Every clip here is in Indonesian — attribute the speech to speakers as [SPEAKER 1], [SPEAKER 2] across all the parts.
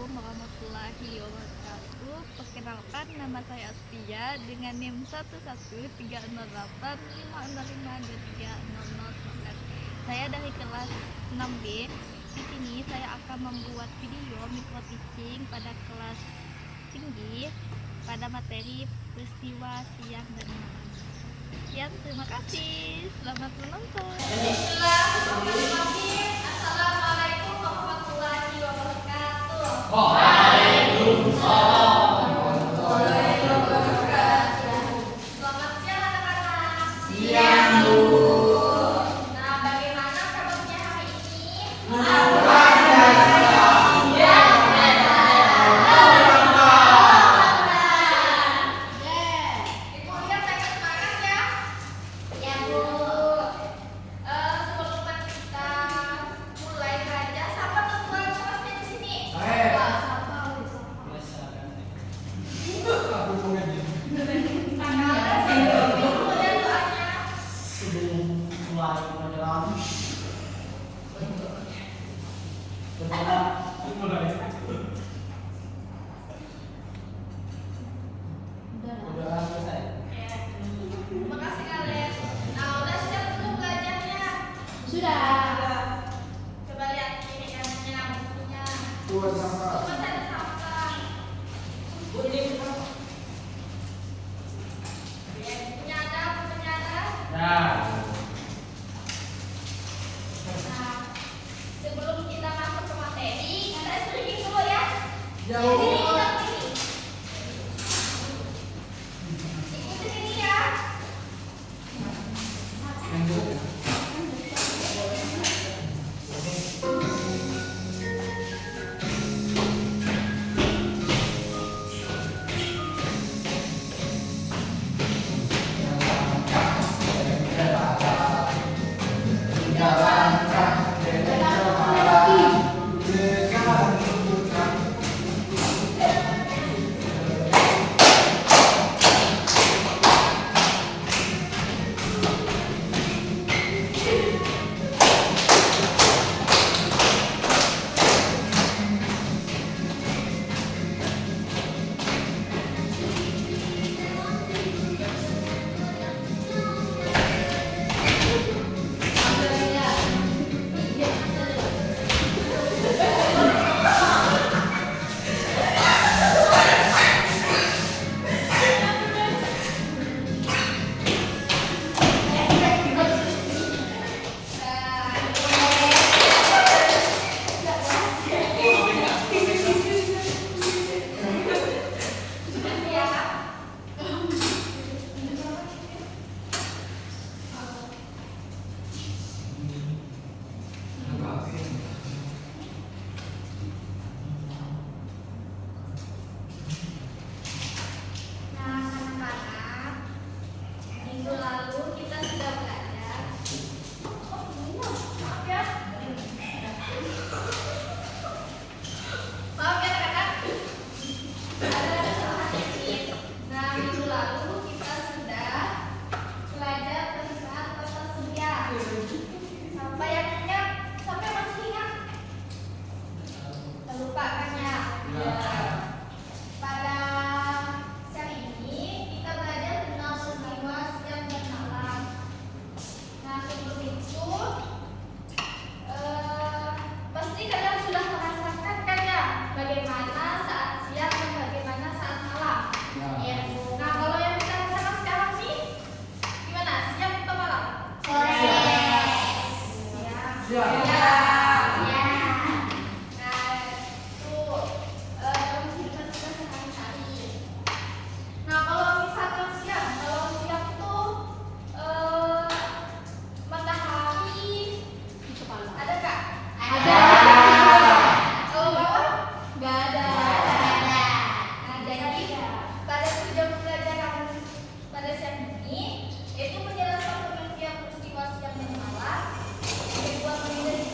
[SPEAKER 1] Assalamualaikum warahmatullahi wabarakatuh. Perkenalkan, nama saya Astia dengan NIM 1130655230019. Saya dari kelas 6B. Di sini saya akan membuat video micro teaching pada kelas tinggi pada materi peristiwa siang dan malam. Sekian, terima kasih. Selamat menonton. Assalamualaikum warahmatullahi wabarakatuh.
[SPEAKER 2] Waalaikumsalam.
[SPEAKER 1] Selamat siang anak-anak.
[SPEAKER 2] Siang, Bu.
[SPEAKER 1] Nah, bagaimana kabarnya hari ini? Ibu lihat saya semangat ya. Ya, Bu. Sebelum kita mulai belajar, siapa ketua kelasnya di sini?
[SPEAKER 2] Saya. Sebelum mulai pelajaran, udah selesai.
[SPEAKER 1] Terima kasih kalian. Nah, udah siap belum belajarnya?
[SPEAKER 3] Sudah.
[SPEAKER 1] Coba lihat ini kanannya, bukunya.
[SPEAKER 2] Buat sama.
[SPEAKER 1] Coba cari sama.
[SPEAKER 2] Bu, ini
[SPEAKER 1] Bukunya ada.
[SPEAKER 2] Nah,
[SPEAKER 1] Nah, sebelum kita masuk ke materi, kita stretching dulu ya.
[SPEAKER 2] jauh.
[SPEAKER 1] Jadi kita begini. Ikutin ini ya. Nah, anak-anak, minggu lalu kita sudah belajar. Maaf ya. Maaf ya anak-anak. Ada kesalahan sedikit. Nah, minggu lalu kita sudah belajar tentang kata surya. Sampai yang ingat, sampai masih ingat. Terlupakannya. Pada siang ini kita belajar tentang peristiwa siang dan malam. Nah, sebelum itu pasti kalian sudah merasakan kan ya bagaimana saat siang dan bagaimana saat malam. Ya. Nah, kalau yang kita rasakan sekarang nih gimana? Siang atau malam? Siang.
[SPEAKER 2] Siang.
[SPEAKER 1] Ya. Nah, itu dalam kehidupan kita sehari-hari. Nah, kalau misalkan siang itu matahari
[SPEAKER 3] Di kepala.
[SPEAKER 1] ada nggak?
[SPEAKER 3] Ada.
[SPEAKER 1] Kalau bawah?
[SPEAKER 3] Nggak ada.
[SPEAKER 1] Nah, jadi pada tujuan pembelajaran pada siang ini yaitu menjelaskan pengertian peristiwa siang dan malam, membuat menjadi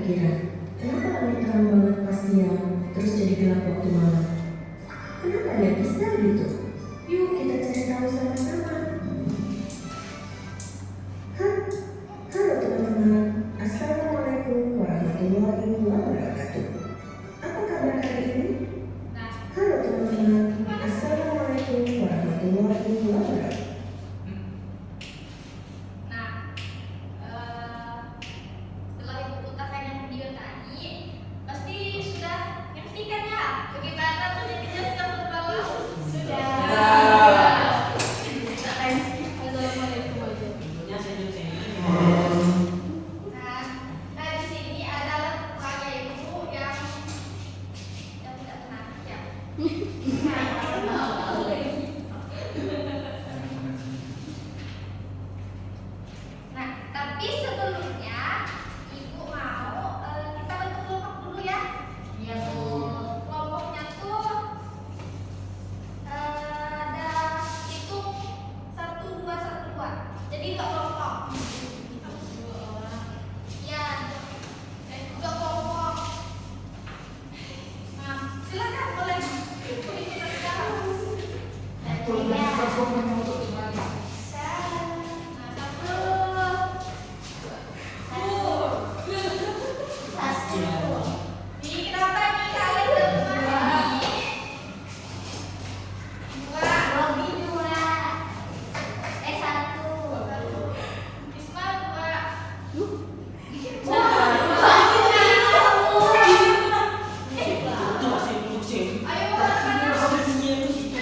[SPEAKER 4] kepikiran, kenapa langit terang banget pas siang, terus jadi gelap waktu malam? Kenapa dia bisa gitu? Yuk kita cari tahu sama-sama. Halo teman-teman, Assalamualaikum warahmatullahi wabarakatuh. Apa kabar hari ini? Halo teman-teman, Assalamualaikum warahmatullahi wabarakatuh.
[SPEAKER 1] Setelah ibu putarkan yang video tadi, pasti sudah ngerti kan ya bagaimana tuh jadinya sudah berbawah? Sudah.
[SPEAKER 3] Assalamualaikum aja.
[SPEAKER 2] Bentuknya senyum-senyum.
[SPEAKER 1] Nah di sini adalah tukangnya ibu yang tidak pernah ya. Nah, tapi sebelumnya ibu mau kita bentuk kelompok dulu ya. Iya bu. Kelompoknya tuh ada hitung 1, 2, 1, 2. Jadi 2 kelompok. Iya. 2 kelompok. Nah, silakan boleh ikuti kita sekarang.
[SPEAKER 2] Itu masih lucu.
[SPEAKER 1] Ayo anak-anak.
[SPEAKER 2] Apa bunyinya itu situ?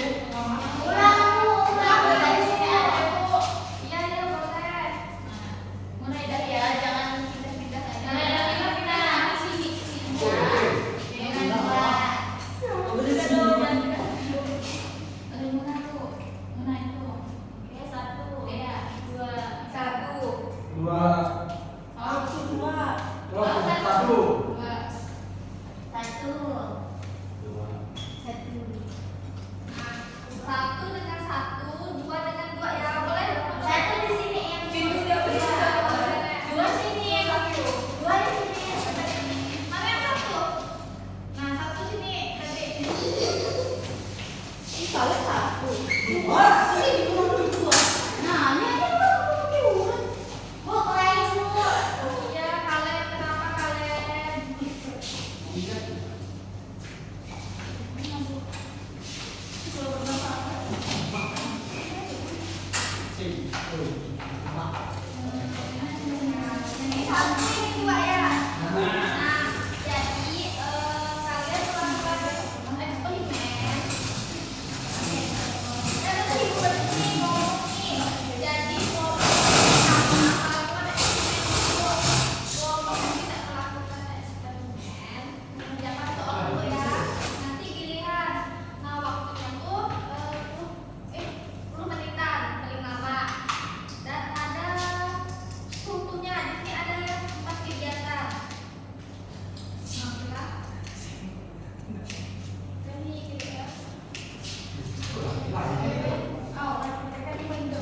[SPEAKER 2] Dua.
[SPEAKER 1] Satu dengan satu, dua dengan dua ya boleh. Satu di sini yang dua sini yang satu, dua di sini. Mana yang satu? Nah satu sini tadi. Iya kalian kenapa kalian? Ini satu ini dua ya. Nah, jadi kalian melakukan eksperimen. Dan tadi ibu begini ngomong nih. Jadi melakukan eksperimen dulu. Kelompok yang tidak melakukan eksperimen mengerjakan soal dulu ya. Nanti giliran. Nah waktunya tuh 10 menitan paling lama. Dan ada strukturnya di sini ada 4 kegiatan. Nah, ini gitu ya. Nah, yang tidak ada soal dari temannya.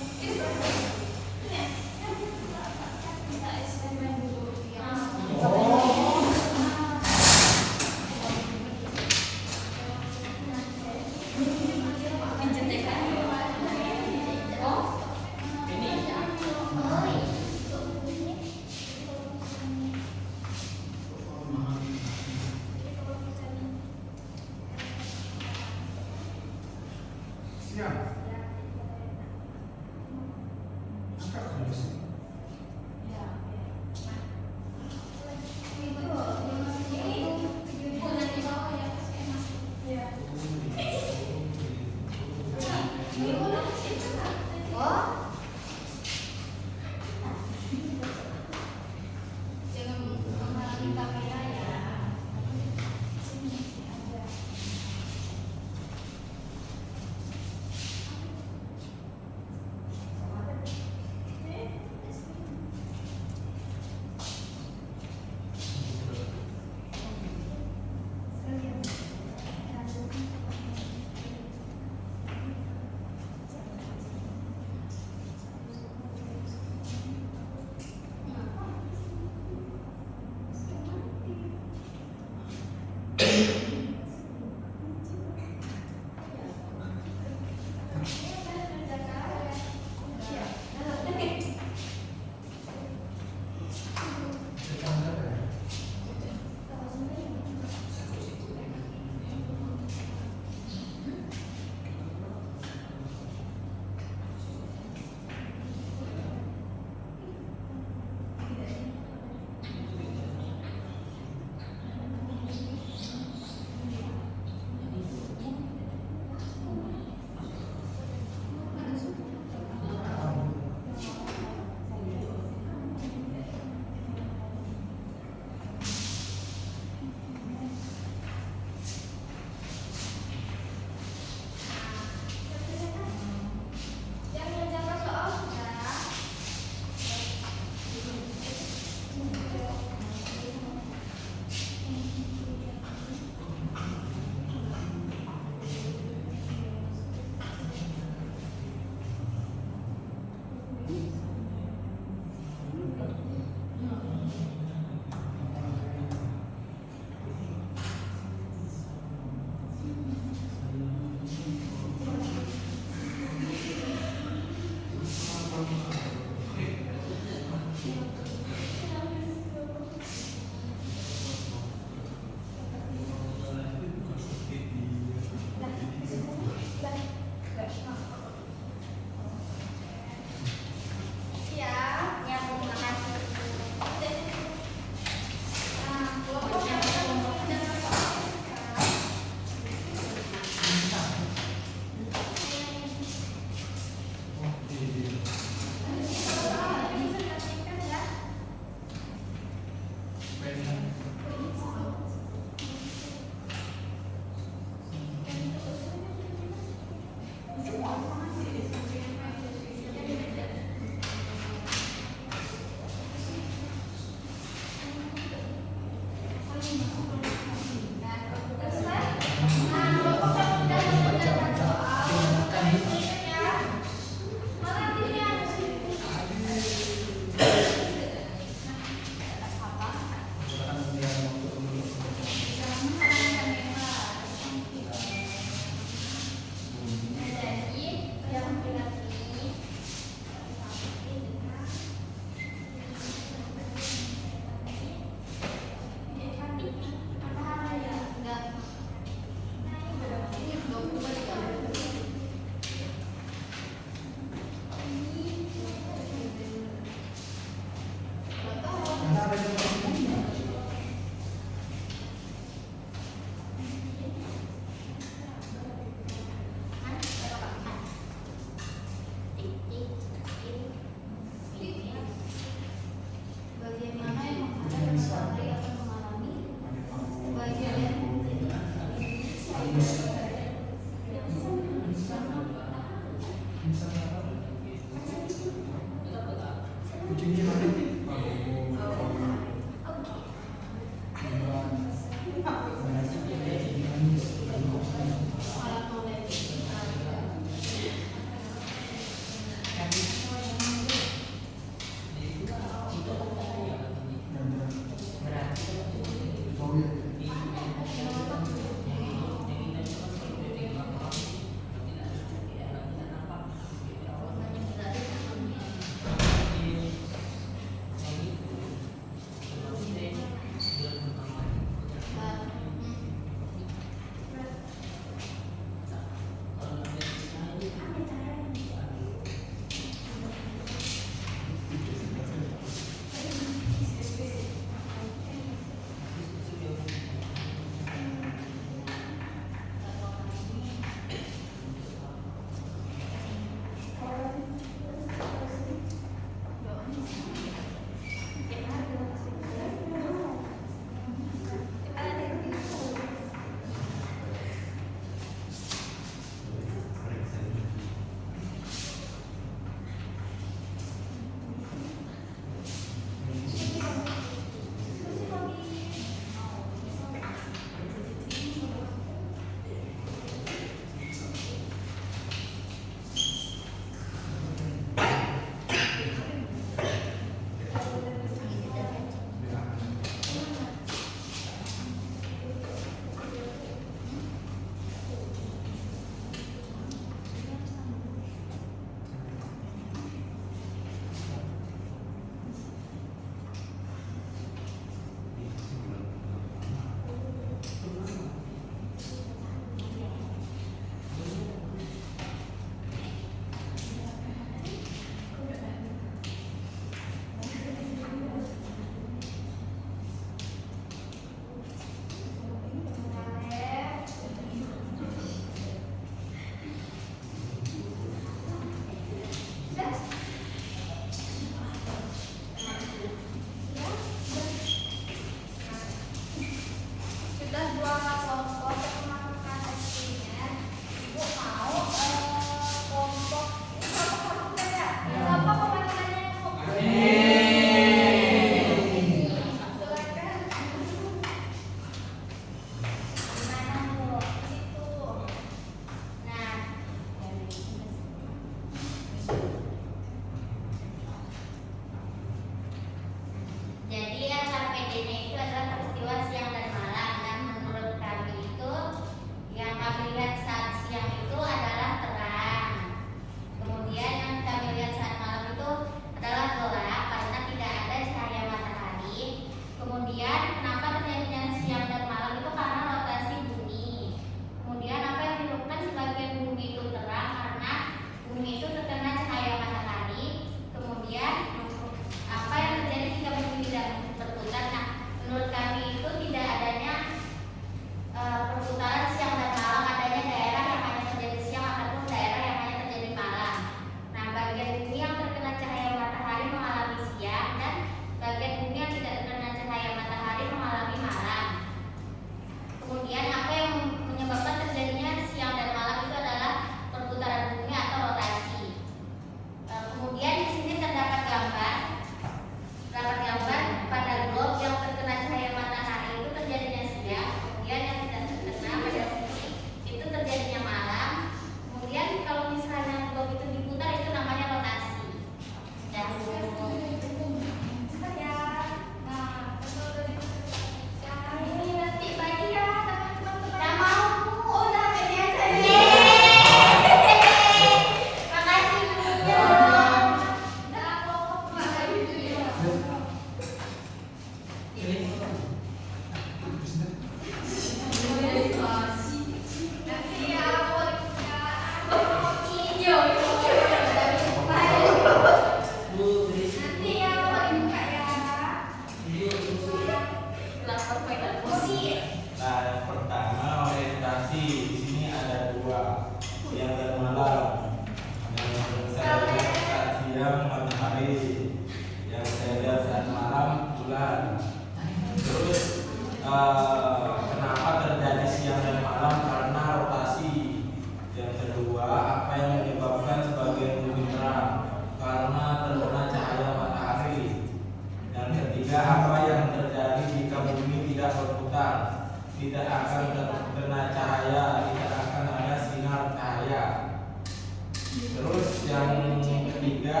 [SPEAKER 5] Terus yang ketiga,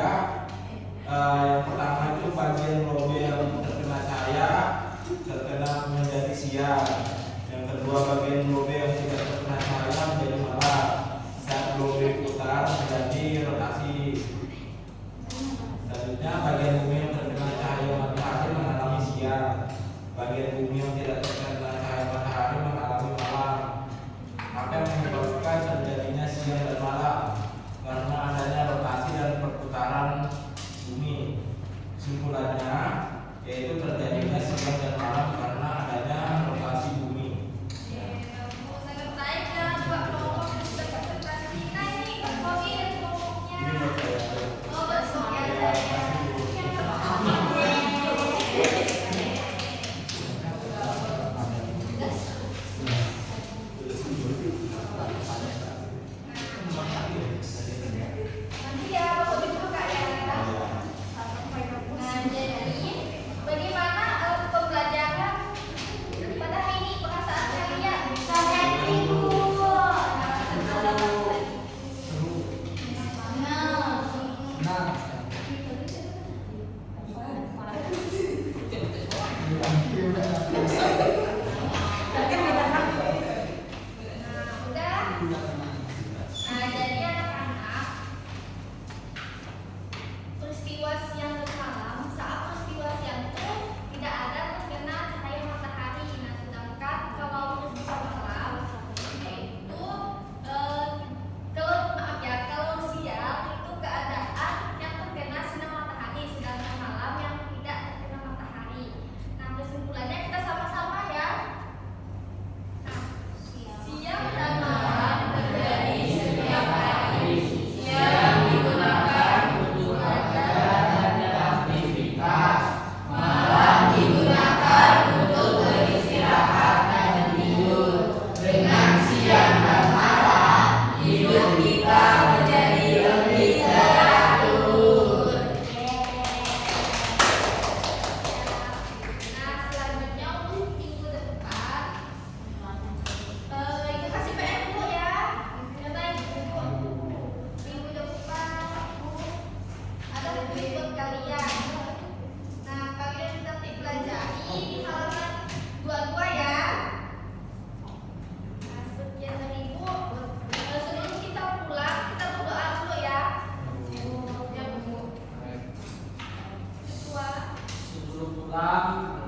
[SPEAKER 5] yang pertama itu bagian lobe yang terkena cahaya terkena menjadi siang. Yang kedua, bagian lobe yang tidak terkena cahaya menjadi malam. Saat lobe putar menjadi rotasi. Selanjutnya, bagian bumi yang terkena cahaya matahari mengalami siang. Bagian bumi yang tidak terkena cahaya matahari mengalami malam. Apa yang menyebabkan terjadinya siang dan malam? Karena adanya rotasi dan perputaran bumi. Kesimpulannya yaitu terjadinya siang dan malam karena adanya rotasi bumi. Ini buat saya.
[SPEAKER 1] Peristiwa siang dan malam, saat peristiwa siang itu tidak ada terkena cahaya matahari. Nah, sedangkan kalau peristiwa malam itu kalau siang itu keadaan yang terkena sinar matahari, sedangkan malam yang tidak terkena matahari. Nah, kesimpulannya kita sama-sama ya. Nah, siang dan malam terjadi setiap hari. Siang digunakan untuk belajar dan beraktivitas. Malam digunakan untuk beristirahat dan tidur. Dengan siang dan malam, hidup kita menjadi lebih teratur. Nah, selanjutnya untuk minggu depan, Ibu kasih PR dulu ya. Nyatain Ibu. Minggu depan ada buku buat kalian. Nah, kalian nanti pelajari di halaman 22 ya. Nah, sekian dari Ibu. Sebelum kita pulang, kita berdoa dulu ya. Ya, Bu. Ketua.
[SPEAKER 2] Sebelum pulang